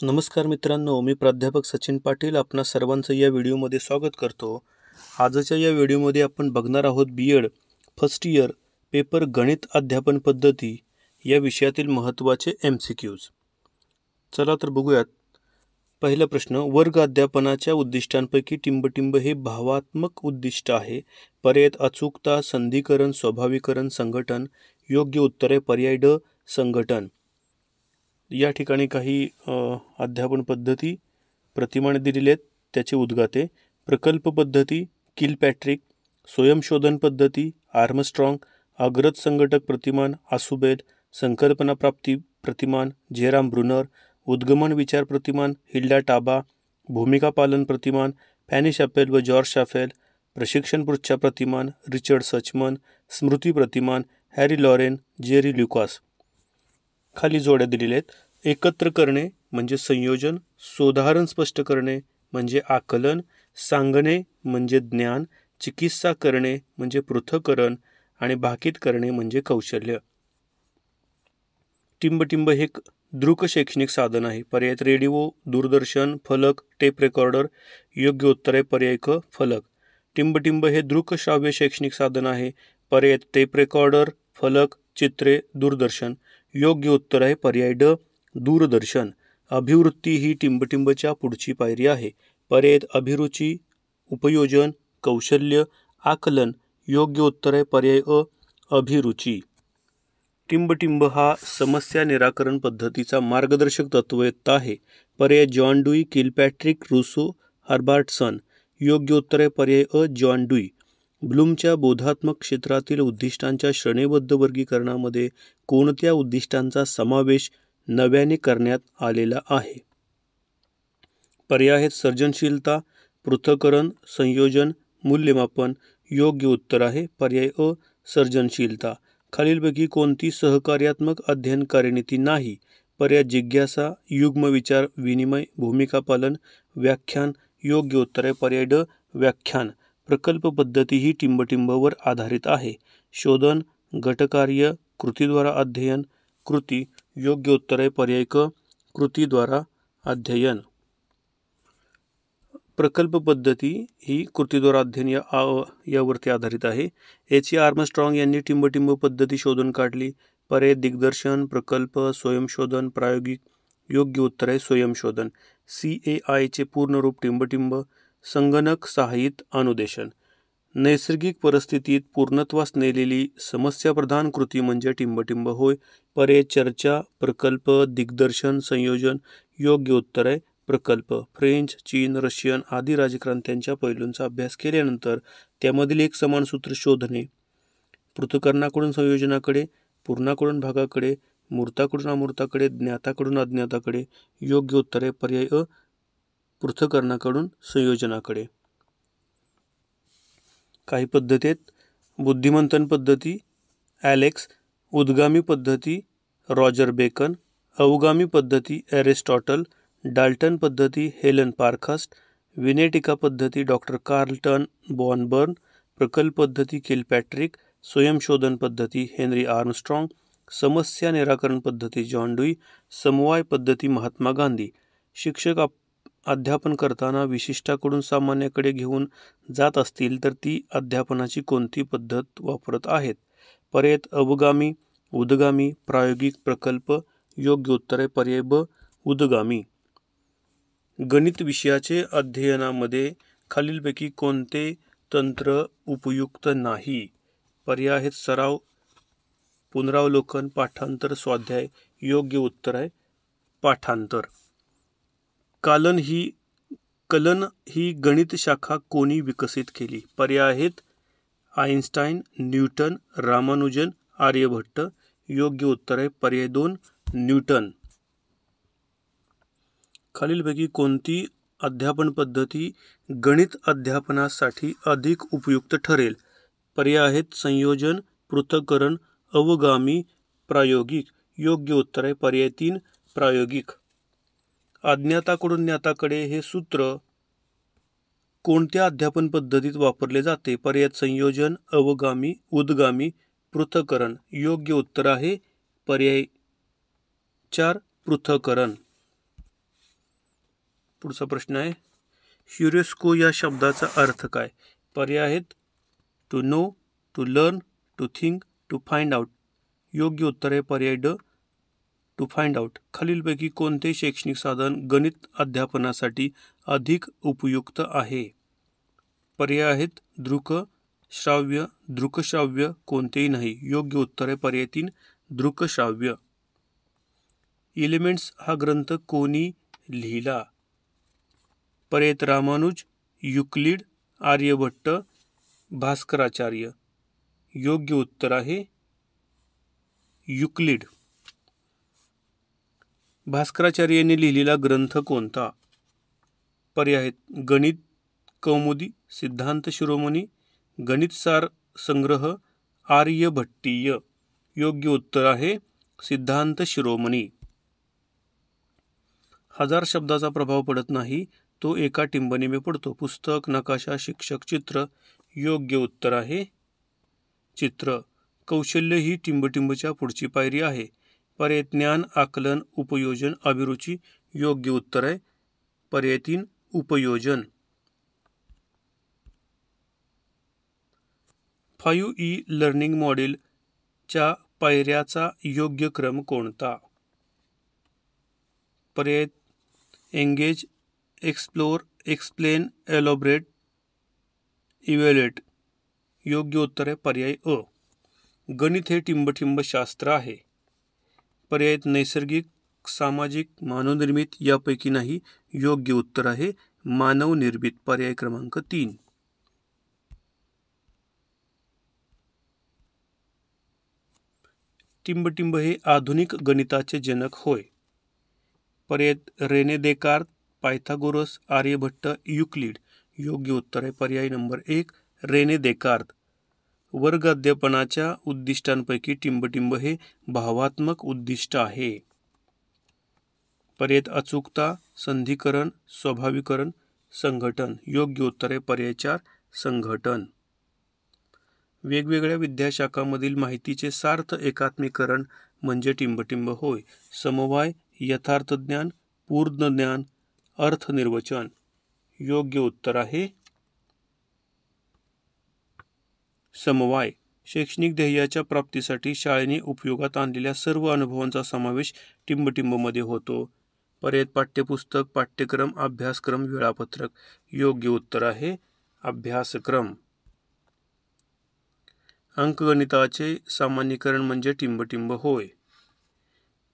नमस्कार मित्रांनो, मी प्राध्यापक सचिन पाटील आपणा सर्वांचं या व्हिडिओमध्ये स्वागत करतो। आजच्या या व्हिडिओमध्ये आपण बघणार आहोत बीएड फर्स्ट इयर पेपर गणित अध्यापन पद्धती या विषयातील महत्त्वाचे MCQs। चला तर बघूयात। पहिला प्रश्न, वर्ग अध्यापनाच्या उद्दिष्टांपैकी टिंबटिंब हे भावात्मक उद्दिष्ट आहे। पर्याय अचूकता, संधिकरण, स्वाभाविकरण, संघटन। योग्य उत्तर आहे पर्याय ड, संघटन। या ठिकाणी काही अध्यापन पद्धती प्रतिमाने दिलेले आहेत, त्याचे उद्गाते। प्रकल्प पद्धती किलपॅट्रिक, स्वयंशोधन पद्धती आर्मस्ट्रॉंग, अग्रज संघटक प्रतिमान आसुबेल, संकल्पना प्राप्ती प्रतिमान जेराम ब्रुनर, उद्गमन विचार प्रतिमान हिल्डा टाबा, भूमिका पालन प्रतिमान फॅनी शाफेल व जॉर्ज शाफेल, प्रशिक्षण पृच्छा प्रतिमान रिचर्ड सचमन, स्मृती प्रतिमान हॅरी लॉरेन, जेरी ल्युकास। खाली जोड्या दिलेल्या आहेत। एकत्र करणे म्हणजे संयोजन, सोदाहरण स्पष्ट करणे म्हणजे आकलन, सांगणे म्हणजे ज्ञान, चिकित्सा करणे म्हणजे पृथक्करण आणि भाकीत करणे म्हणजे कौशल्य। टिंबटिंब हे एक दृक शैक्षणिक साधन आहे। पर्याय रेडिओ, दूरदर्शन, फलक, टेप रेकॉर्डर। योग्य उत्तर आहे पर्याय क, फलक। टिंबटिंब हे दृक श्राव्य शैक्षणिक साधन आहे। पर्याय टेप रेकॉर्डर, फलक, चित्रे, दूरदर्शन। योग्य उत्तर आहे पर्याय ड, दूरदर्शन। अभिवृत्ती ही टिंबटिंबच्या पुढची पायरी आहे। पर्याय अभिरुची, उपयोजन, कौशल्य, आकलन। योग्य उत्तर आहे पर्याय अ, अभिरुची। टिंबटिंब हा समस्या निराकरण पद्धतीचा मार्गदर्शक तत्ववेत्ता आहे। पर्याय जॉन डुई, किलपॅट्रिक, रुसो, हर्बार्टसन। योग्य उत्तर आहे पर्याय अ, जॉन डुई। ब्लूमच्या बोधात्मक क्षेत्रातील उद्दिष्टांच्या श्रेणीबद्ध वर्गीकरणामध्ये कोणत्या उद्दिष्टांचा समावेश नव्याने करण्यात आलेला आहे? पर्याय आहेत सर्जनशीलता, पृथक्करण, संयोजन, मूल्यमापन। योग्य उत्तर आहे पर्याय अ, सर्जनशीलता। खालीलपैकी कोणती सहकार्यात्मक अध्ययन कार्यनीती नाही? पर्याय जिज्ञासा, युग्म विचार विनिमय, भूमिका पालन, व्याख्यान। योग्य उत्तर आहे पर्याय ड, व्याख्यान। प्रकल्प पद्धती ही टिंबटिंबवर आधारित आहे। शोधन, गटकार्य, कृतीद्वारा अध्ययन, कृती। योग्य उत्तर आहे पर्याय क, कृतीद्वारा अध्ययन। प्रकल्प पद्धती ही कृतीद्वारा अध्ययन यावरती आधारित आहे। एच आर्मस्ट्रॉंग यांनी टिंबटिंब पद्धती शोधून काढली। पर्याय दिग्दर्शन, प्रकल्प, स्वयंशोधन, प्रायोगिक। योग्य उत्तर आहे स्वयंशोधन। CAI चे पूर्ण रूप टिंबटिंब, संगणक सहाय्यित अनुदेशन। नैसर्गिक परिस्थितीत पूर्णत्वास नेलेली समस्याप्रधान कृती म्हणजे टिंबटिंब होय। पर्याय चर्चा, प्रकल्प, दिग्दर्शन, संयोजन। योग्य उत्तर आहे प्रकल्प। फ्रेंच, चीन, रशियन आदी राजक्रांत्यांच्या पैलूंचा अभ्यास केल्यानंतर त्यामधील एक समान सूत्र शोधणे। पृथक्करणाकडून संयोजनाकडे, पूर्णाकडून भागाकडे, मूर्ताकडून अमूर्ताकडे, ज्ञाताकडून अज्ञाताकडे। योग्य उत्तर आहे पर्याय अ, पृथक्करणाकडून संयोजनाकडे। काही पद्धती आहेत। बुद्धिमंथन पद्धती ॲलेक्स, उद्गामी पद्धती रॉजर बेकन, अवगामी पद्धती ॲरिस्टॉटल, डाल्टन पद्धती हेलन पारखास्ट, विनेटिका पद्धती डॉक्टर कार्लटन बॉनबर्न, प्रकल्प पद्धती किलपॅट्रिक, स्वयंशोधन पद्धती हेनरी आर्मस्ट्रॉंग, समस्या निराकरण पद्धती जॉन डुई, समवाय पद्धती महात्मा गांधी। शिक्षक अध्यापन करताना विशिष्टाकडून सामान्याकडे घेऊन जात असतील तर ती अध्यापनाची कोणती पद्धत वापरत आहेत? पर्याय अवगामी, उद्गामी, प्रायोगिक, प्रकल्प। योग्य उत्तर आहे पर्याय ब, उद्गामी। गणित विषयाचे अध्ययनामध्ये खालीलपैकी कोणते तंत्र उपयुक्त नाही? पर्याय आहेत सराव, पुनरावलोकन, पाठांतर, स्वाध्याय। योग्य उत्तर आहे पाठांतर। कलन ही गणित शाखा कोणी विकसित केली? पर्याय आहेत आइन्स्टाईन, न्यूटन, रामानुजन, आर्यभट्ट। योग्य उत्तर आहे पर्याय 2, न्यूटन। खालीलपैकी कोणती अध्यापन पद्धती गणित अध्यापनासाठी अधिक उपयुक्त ठरेल? पर्याय आहेत संयोजन, पृथक्करण, अवगामी, प्रायोगिक। योग्य उत्तर आहे पर्याय 3, प्रायोगिक। अज्ञाताकडून ज्ञाताकडे हे सूत्र कोणत्या अध्यापन पद्धतीत वापरले जाते? पर्याय संयोजन, अवगामी, उद्गामी, पृथक्करण। योग्य उत्तर आहे पर्याय 4, पृथक्करण। पुढचा प्रश्न आहे, युनेस्को या शब्दाचा अर्थ काय? पर्याय आहेत to know, to learn, to think, to find out. योग्य उत्तर आहे पर्याय ड, टू फाइंड आउट. खालीलपैकी कोणते शैक्षणिक साधन गणित अध्यापनासाठी अधिक उपयुक्त आहे? पर्याय आहेत दृक श्राव्य, दृकश्राव्य, कोणतेही नाही. योग्य उत्तर आहे पर्याय 3, दृकश्राव्य. एलिमेंट्स हा ग्रंथ कोणी लिहिला? पर्याय रामानुज, युक्लिड, आर्यभट्ट, भास्कराचार्य. योग्य उत्तर आहे युक्लिड. भास्कराचार्यांनी लिहिलेला ग्रंथ कोणता? पर्याय आहेत गणित कौमुदी, सिद्धांत शिरोमणी, गणित सार संग्रह, आर्यभट्टीय. योग्य उत्तर आहे सिद्धांत शिरोमणी. 1000 शब्दाचा प्रभाव पडत नाही, तो एका टिंबनीमे पडतो. पुस्तक, नकाशा, शिक्षक, चित्र. योग्य उत्तर आहे चित्र. कौशल्य ही टिंबटिंबच्या पुढची पायरी आहे. पर्याय ज्ञान, आकलन, उपयोजन, अभिरुची. योग्य उत्तर आहे पर्याय 3, उपयोजन. 5E लर्निंग मॉडेलच्या पायऱ्याचा योग्य क्रम कोणता? पर्याय engage, explore, explain, elaborate, evaluate. योग्य उत्तर आहे पर्याय अ. गणित हे टिंबटिंब शास्त्र आहे. पर्याय नैसर्गिक, सामाजिक, मानवनिर्मित, यापैकी नाही. योग्य उत्तर आहे मानवनिर्मित, पर्याय क्रमांक 3. टिंबटिंब हे आधुनिक गणिताचे जनक होय. पर्याय Rene Descartes, Pythagoras, Aryabhata, Euclid. योग्य उत्तर आहे पर्याय नंबर 1, रेने देकार्त. वर्ग अध्यापनाच्या उद्दिष्टांपैकी टिंबटिंब हे भावात्मक उद्दिष्ट आहे. पर्याय अचूकता, संधिकरण, स्वाभाविकरण, संघटन. योग्य उत्तर आहे पर्याय 4, संघटन. वेगवेगळ्या विद्याशाखांमधील माहितीचे सार्थ एकात्मीकरण म्हणजे टिंबटिंब होय. समवाय, यथार्थ ज्ञान, पूर्ण ज्ञान, अर्थनिर्वचन. योग्य उत्तर आहे समवाय. शैक्षणिक ध्येयाच्या प्राप्तीसाठी शाळेने उपयोगात आणलेल्या सर्व अनुभवांचा समावेश टिंबटिंबमध्ये होतो. पर्याय पाठ्यपुस्तक, पाठ्यक्रम, अभ्यासक्रम, वेळापत्रक. योग्य उत्तर आहे अभ्यासक्रम. अंकगणिताचे सामान्यीकरण म्हणजे टिंबटिंब होय.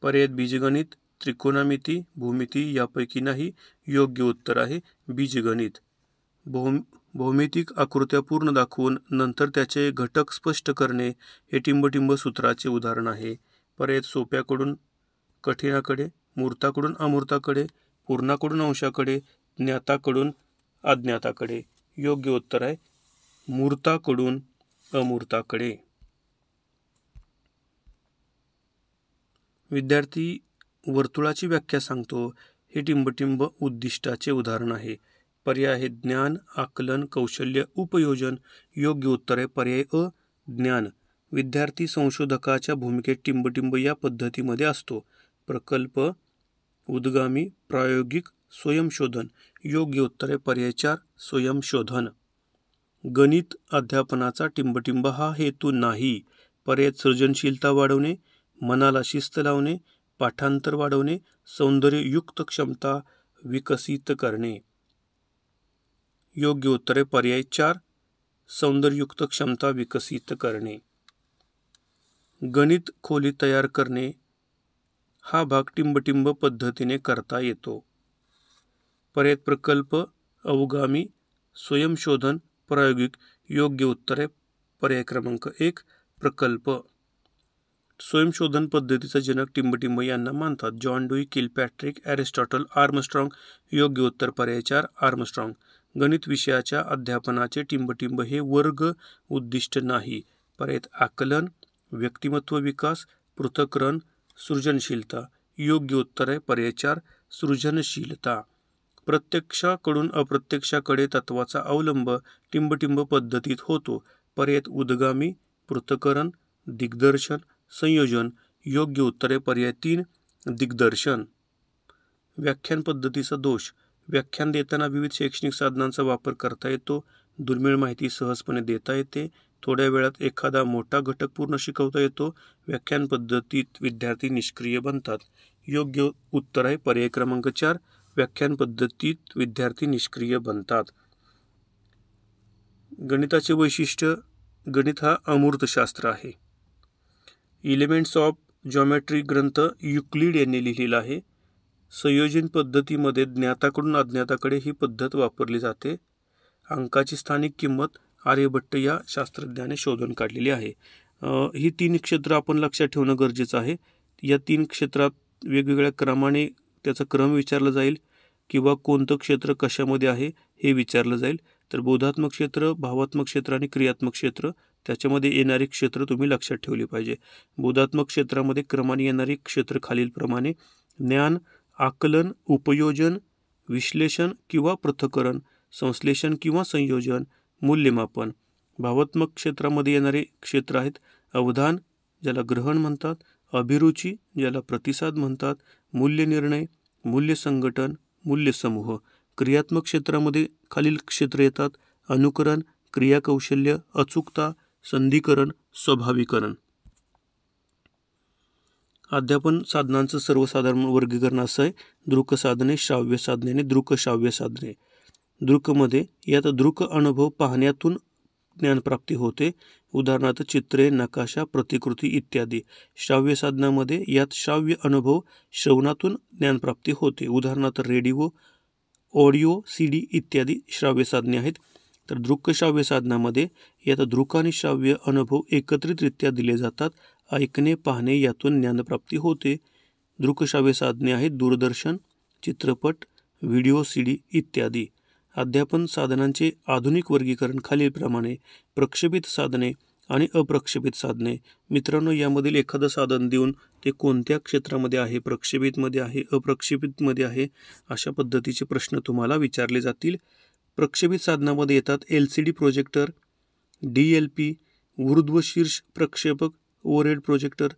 पर्याय बीजगणित, त्रिकोणमिती, भूमिती, यापैकी नाही. योग्य उत्तर आहे बीजगणित. भौमितिक आकृत्या पूर्ण दाखवून नंतर त्याचे घटक स्पष्ट करणे हे टिंबटिंब सूत्राचे उदाहरण आहे. पर्याय सोप्याकडून कठीणाकडे, मूर्ताकडून अमूर्ताकडे, पूर्णाकडून अंशाकडे, ज्ञाताकडून अज्ञाताकडे. योग्य उत्तर आहे मूर्ताकडून अमूर्ताकडे. विद्यार्थी वर्तुळाची व्याख्या सांगतो हे टिंबटिंब उद्दिष्टाचे उदाहरण आहे. पर्याय आहे ज्ञान, आकलन, कौशल्य, उपयोजन. योग्य उत्तर आहे पर्याय अ, ज्ञान. विद्यार्थी संशोधकाच्या भूमिकेत टिंबटिंब या पद्धतीमध्ये असतो. प्रकल्प, उद्गामी, प्रायोगिक, स्वयंशोधन. योग्य उत्तर आहे पर्याय 4, स्वयंशोधन. गणित अध्यापनाचा टिंबटिंब हा हेतू नाही. पर्याय सृजनशीलता वाढवणे, मनाला शिस्त लावणे, पाठांतर वाढवणे, सौंदर्ययुक्त क्षमता विकसित करणे. योग्य उत्तर आहे पर्याय 4, सौंदर्ययुक्त क्षमता विकसित करणे. गणित खोली तयार करणे हा भाग टिंबटिंब पद्धतीने करता येतो. पर्याय प्रकल्प, अवगामी, स्वयंशोधन, प्रायोगिक. योग्य उत्तर आहे पर्याय क्रमांक 1, प्रकल्प. स्वयंशोधन पद्धतीचा जनक टिंबटिंब यांना मानतात. John Dewey, Kilpatrick, Aristotle, Armstrong. योग्य उत्तर पर्याय 4, आर्मस्ट्रॉंग. गणित विषयाच्या अध्यापनाचे टिंबटिंब हे वर्ग उद्दिष्ट नाही. पर्याय आकलन, व्यक्तिमत्व विकास, पृथक्करण, सृजनशीलता. योग्य उत्तर आहे पर्याय 4, सृजनशीलता. प्रत्यक्षाकडून अप्रत्यक्षाकडे तत्वाचा अवलंब टिंबटिंब पद्धतीत होतो. पर्याय उद्गामी, पृथक्करण, दिग्दर्शन, संयोजन. योग्य उत्तर आहे पर्याय 3, दिग्दर्शन. व्याख्यान पद्धतीचा दोष. व्याख्यान देताना विविध शैक्षणिक साधनांचा वापर करता येतो. दुर्मिळ माहिती सहजपणे देता येते. थोड्या वेळात एखादा मोठा घटक पूर्ण शिकवता येतो. व्याख्यान पद्धतीत विद्यार्थी निष्क्रिय बनतात. योग्य उत्तर आहे पर्याय क्रमांक 4. व्याख्यान पद्धतीत विद्यार्थी निष्क्रिय बनतात. गणिताचे वैशिष्ट्य. गणित हा अमूर्त शास्त्र आहे. एलिमेंट्स ऑफ जॉमेट्री ग्रंथ युक्लिड यांनी लिहिलेला आहे. संयोजन पद्धतीमध्ये ज्ञाताकडून अज्ञाताकडे ही पद्धत वापरली जाते. अंकाची स्थानिक किंमत आर्यभट्ट या शास्त्रज्ञाने शोधून काढलेली आहे. ही 3 क्षेत्र आपण लक्षात ठेवणं गरजेचं आहे. या 3 क्षेत्रात वेगवेगळ्या क्रमाने त्याचा क्रम विचारला जाईल किंवा कोणतं क्षेत्र कशामध्ये आहे हे विचारलं जाईल. तर बोधात्मक क्षेत्र, भावात्मक क्षेत्र आणि क्रियात्मक क्षेत्र त्याच्यामध्ये येणारी क्षेत्र तुम्ही लक्षात ठेवली पाहिजे. बोधात्मक क्षेत्रामध्ये क्रमाने येणारी क्षेत्र खालीलप्रमाणे: ज्ञान, आकलन, उपयोजन, विश्लेषण किंवा पृथक्करण, संश्लेषण किंवा संयोजन, मूल्यमापन. भावात्मक क्षेत्रामध्ये येणारे क्षेत्र आहेत अवधान, ज्याला ग्रहण म्हणतात, अभिरुची, ज्याला प्रतिसाद म्हणतात, मूल्यनिर्णय, मूल्यसंघटन, मूल्यसमूह. क्रियात्मक क्षेत्रामध्ये खालील क्षेत्र येतात: अनुकरण, क्रियाकौशल्य, अचूकता, संधिकरण, स्वाभाविकरण. अध्यापन साधनांचं सर्वसाधारण वर्गीकरण असं आहे: दृक साधने, श्राव्य साधने आणि दृकश्राव्य साधने. दृकमध्ये यात दृक अनुभव पाहण्यातून ज्ञानप्राप्ती होते, उदाहरणार्थ चित्रे, नकाशा, प्रतिकृती इत्यादी. श्राव्य साधनामध्ये यात श्राव्य अनुभव श्रवणातून ज्ञानप्राप्ती होते, उदाहरणार्थ रेडिओ, ऑडिओ, CD इत्यादी श्राव्य साधने आहेत. तर दृकश्राव्य साधनामध्ये यात दृक आणि श्राव्य अनुभव एकत्रितरित्या दिले जातात. ऐकणे, पाहणे यातून ज्ञानप्राप्ती होते. दृकश्राव्य साधने आहेत दूरदर्शन, चित्रपट, व्हिडिओ, CD इत्यादी. अध्यापन साधनांचे आधुनिक वर्गीकरण खालीलप्रमाणे: प्रक्षेपित साधने आणि अप्रक्षेपित साधने. मित्रांनो, यामधील एखादं साधन देऊन ते कोणत्या क्षेत्रामध्ये आहे, प्रक्षेपितमध्ये आहे, अप्रक्षेपितमध्ये आहे, अशा पद्धतीचे प्रश्न तुम्हाला विचारले जातील. प्रक्षेपित साधनामध्ये येतात LCD प्रोजेक्टर, DLP, ऊर्ध्वशीर्ष प्रक्षेपक, ओव्हरहेड प्रोजेक्टर,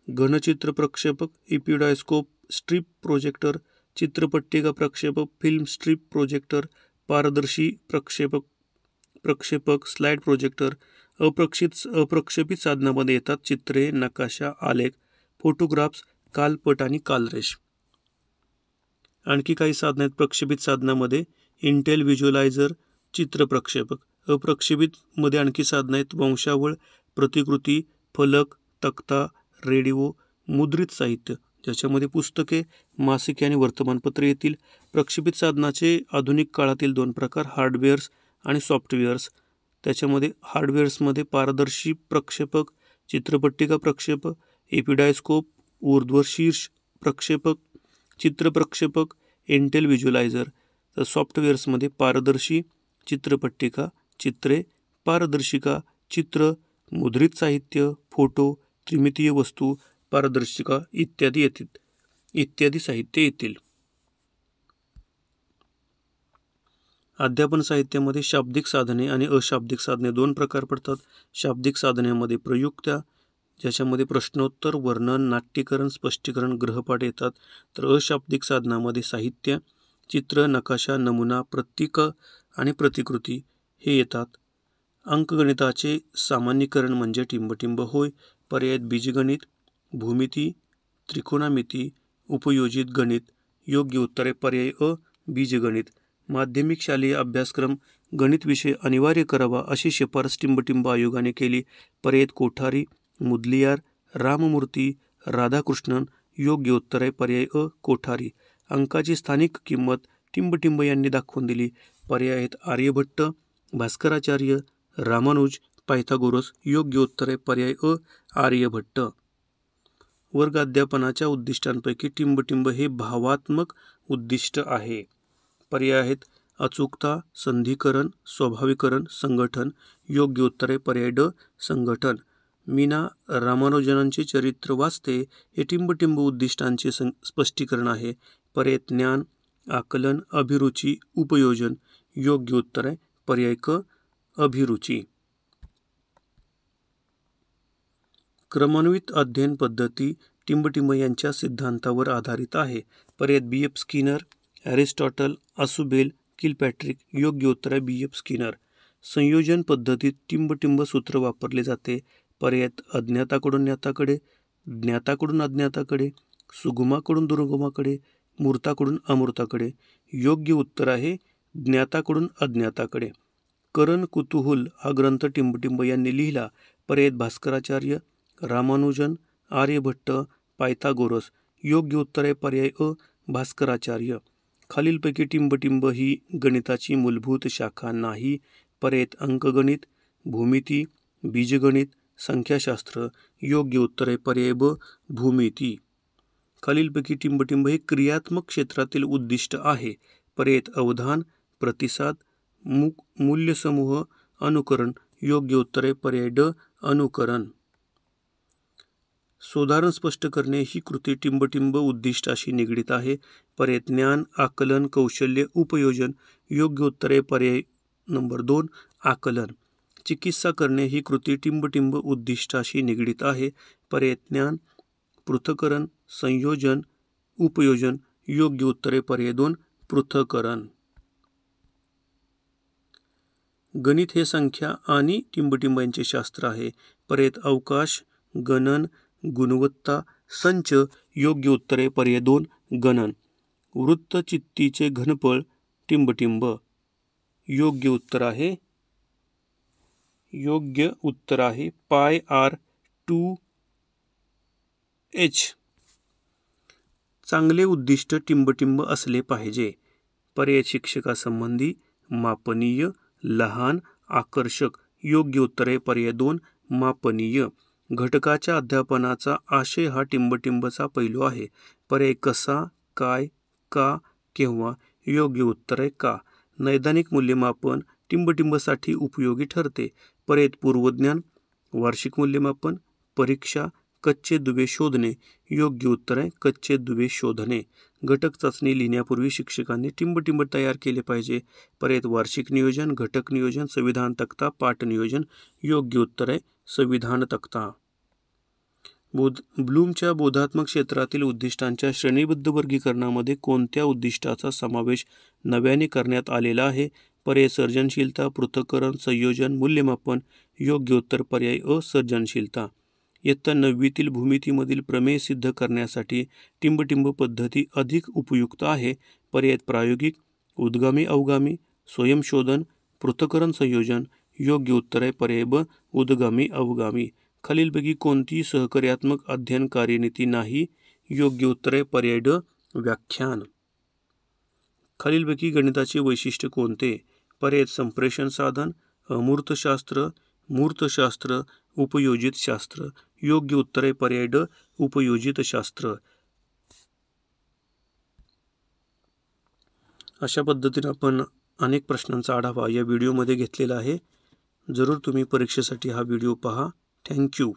घनचित्र प्रक्षेपक, इपिडायस्कोप, स्ट्रिप प्रोजेक्टर, चित्रपट्टिका प्रक्षेपक, फिल्म स्ट्रिप प्रोजेक्टर, पारदर्शी प्रक्षेपक, स्लाइड प्रोजेक्टर. अप्रक्षेपित साधनामध्ये येतात चित्रे, नकाशा, आलेख, फोटोग्राफ्स, कालपट आणि कालरेष. आणखी काही साधनं आहेत प्रक्षेपित साधनामध्ये: इंटेल व्हिज्युअलायझर, चित्र प्रक्षेपक. अप्रक्षेपितमध्ये आणखी साधनं आहेत वंशावळ, प्रतिकृती, फलक, तक्ता, रेडिओ, मुद्रित साहित्य, ज्याच्यामध्ये पुस्तके, मासिके आणि वर्तमानपत्रे येतील. प्रक्षेपित साधनाचे आधुनिक काळातील 2 प्रकार: हार्डवेअर्स आणि सॉफ्टवेअर्स. त्याच्यामध्ये हार्डवेअर्समध्ये पारदर्शी प्रक्षेपक, चित्रपट्टिका प्रक्षेपक, एपिडायस्कोप, ऊर्ध्वशीर्ष प्रक्षेपक, चित्र प्रक्षेपक, इंटेल व्हिज्युअलायझर. तर सॉफ्टवेअर्समध्ये पारदर्शी, चित्रपट्टिका, चित्रे, पारदर्शिका, चित्र, मुद्रित साहित्य, फोटो, त्रिमितीय वस्तू, पारदर्शिका इत्यादी साहित्य येतील. अध्यापन साहित्यामध्ये शाब्दिक साधने आणि अशाब्दिक साधने 2 प्रकार पडतात. शाब्दिक साधनेमध्ये प्रयुक्त्या, ज्याच्यामध्ये प्रश्नोत्तर, वर्णन, नाट्यीकरण, स्पष्टीकरण, गृहपाठ येतात. तर अशाब्दिक साधनामध्ये साहित्य, चित्र, नकाशा, नमुना, प्रतीक आणि प्रतिकृती हे येतात. अंकगणिताचे सामान्यीकरण म्हणजे टिंबटिंब होय. पर्याय: बीजगणित, भूमिती, त्रिकोणमिती, उपयोजित गणित. योग्य उत्तर आहे पर्याय अ, बीजगणित. माध्यमिक शालेय अभ्यासक्रम गणित विषय अनिवार्य करावा अशी शिफारस टिंबटिंब आयोगाने केली. पर्याय: कोठारी, मुदलियार, राममूर्ती, राधाकृष्णन. योग्य उत्तर आहे पर्याय अ, कोठारी. अंकाची स्थानिक किंमत टिंबटिंब यांनी दाखवून दिली. पर्याय आहेत आर्यभट्ट, भास्कराचार्य, रामानुज, पायथागोरस. योग्य उत्तर आहे पर्याय अ, आर्यभट्ट. वर्ग अध्यापनाच्या उद्दिष्टांपैकी टिंबटिंब हे भावात्मक उद्दिष्ट आहे. पर्याय आहेत अचूकता, संधिकरण, स्वाभाविकरण, संघटन. योग्य उत्तर आहे पर्याय ड, संघटन. मीना रामानुजनांचे चरित्र वाचते हे टिंबटिंब उद्दिष्टांचे स्पष्टीकरण आहे. पर्याय: ज्ञान, आकलन, अभिरुची, उपयोजन. योग्य उत्तर आहे पर्याय क, अभिरुची. क्रमान्वित अध्ययन पद्धती टिंबटिंब यांच्या सिद्धांतावर आधारित आहे. पर्याय: BF स्किनर, ॲरिस्टॉटल, आसुबेल, किलपॅट्रिक. योग्य उत्तर आहे बी एफ स्किनर. संयोजन पद्धतीत टिंबटिंब सूत्र वापरले जाते. पर्याय अज्ञाताकडून ज्ञाताकडे, ज्ञाताकडून अज्ञाताकडे, सुगमाकडून दुर्गमाकडे, मूर्ताकडून अमूर्ताकडे. योग्य उत्तर आहे ज्ञाताकडून अज्ञाताकडे. करण कुतूहल हा ग्रंथ टिंबटिंब यांनी लिहिला. पर्याय भास्कराचार्य, रामानुजन, आर्यभट्ट, पायथागोरस. योग्य उत्तर आहे पर्याय अ भास्कराचार्य. खालीलपैकी टिंबटिंब ही गणिताची मूलभूत शाखा नाही. पर्याय अंकगणित, भूमिती, बीजगणित, संख्याशास्त्र. योग्य उत्तर आहे पर्याय ब भूमिती. खालीलपैकी टिंबटिंब हे क्रियात्मक क्षेत्रातील उद्दिष्ट आहे. पर्याय अवधान, प्रतिसाद, मूल्यसमूह, अनुकरण. योग्य उत्तर आहे पर्याय ड अनुकरण. सोदाहरण स्पष्ट करणे ही कृती टिंबटिंब उद्दिष्टाशी निगडीत आहे. पर्याय ज्ञान, आकलन, कौशल्य, उपयोजन. योग्य उत्तर आहे पर्याय नंबर 2 आकलन. चिकित्सा करणे ही कृती टिंबटिंब उद्दिष्टाशी निगडीत आहे. पर्याय ज्ञान, पृथक्करण, संयोजन, उपयोजन. योग्य उत्तर आहे पर्याय 2 पृथक्करण. गणित हे संख्या आणि टिंबटिंब यांचे शास्त्र आहे. पर्याय अवकाश, गणन, गुणवत्ता, संच. योग्य उत्तर आहे पर्याय 2 गणन. वृत्तचित्तीचे घनफळ टिंबटिंब. योग्य उत्तर आहे पाय आर 2h. चांगले उद्दिष्ट टिंबटिंब असले पाहिजे. पर्याय शिक्षकासंबंधी, मापनीय, लहान, आकर्षक. योग्य उत्तर आहे पर्याय 2 मापनीय. घटकाच्या अध्यापनाचा आशय हा टिंबटिंबचा पैलू आहे. पर्याय कसा, काय, का, केव्हा. योग्य उत्तर आहे का. नैदानिक मूल्यमापन टिंबटिंबसाठी उपयोगी ठरते. पर्याय पूर्वज्ञान, वार्षिक मूल्यमापन, परीक्षा, कच्चे दुवे शोधणे. योग्य उत्तर आहे कच्चे दुवे शोधणे. घटक चाचणी लिहिण्यापूर्वी शिक्षकांनी टिंबटिंब तयार केले पाहिजे. पर्याय वार्षिक नियोजन, घटक नियोजन, संविधान तक्ता, पाठ नियोजन. योग्य उत्तर आहे संविधान तक्ता. ब्लूमच्या बोधात्मक क्षेत्रातील उद्दिष्टांच्या श्रेणीबद्ध वर्गीकरणामध्ये कोणत्या उद्दिष्टाचा समावेश नव्याने करण्यात आलेला आहे. पर्याय सर्जनशीलता, पृथक्करण, संयोजन, मूल्यमापन. योग्य उत्तर पर्याय अ सर्जनशीलता. इयत्ता 9वीतील भूमितीमधील प्रमेय सिद्ध करण्यासाठी टिंबटिंब पद्धती अधिक उपयुक्त आहे. पर्याय प्रायोगिक, उद्गामी अवगामी, स्वयंशोधन, पृथक्करण, संयोजन. योग्य उत्तर आहे पर्याय ब उद्गामी अवगामी. खालीलपैकी कोणतीही सहकार्यात्मक अध्ययन कार्यनीती नाही. योग्य उत्तर आहे पर्याय ड व्याख्यान. खालीलपैकी गणिताचे वैशिष्ट्य कोणते. पर्याय संप्रेषण साधन, अमूर्तशास्त्र, मूर्तशास्त्र, उपयोजित शास्त्र. योग्य उत्तर आहे पर्याय ड उपयोजित शास्त्र. अशा पद्धतीने आपण अनेक प्रश्नांचा आढावा या व्हिडिओमध्ये घेतलेला आहे. जरूर तुम्ही परीक्षेसाठी हा व्हिडिओ पहा. थँक्यू.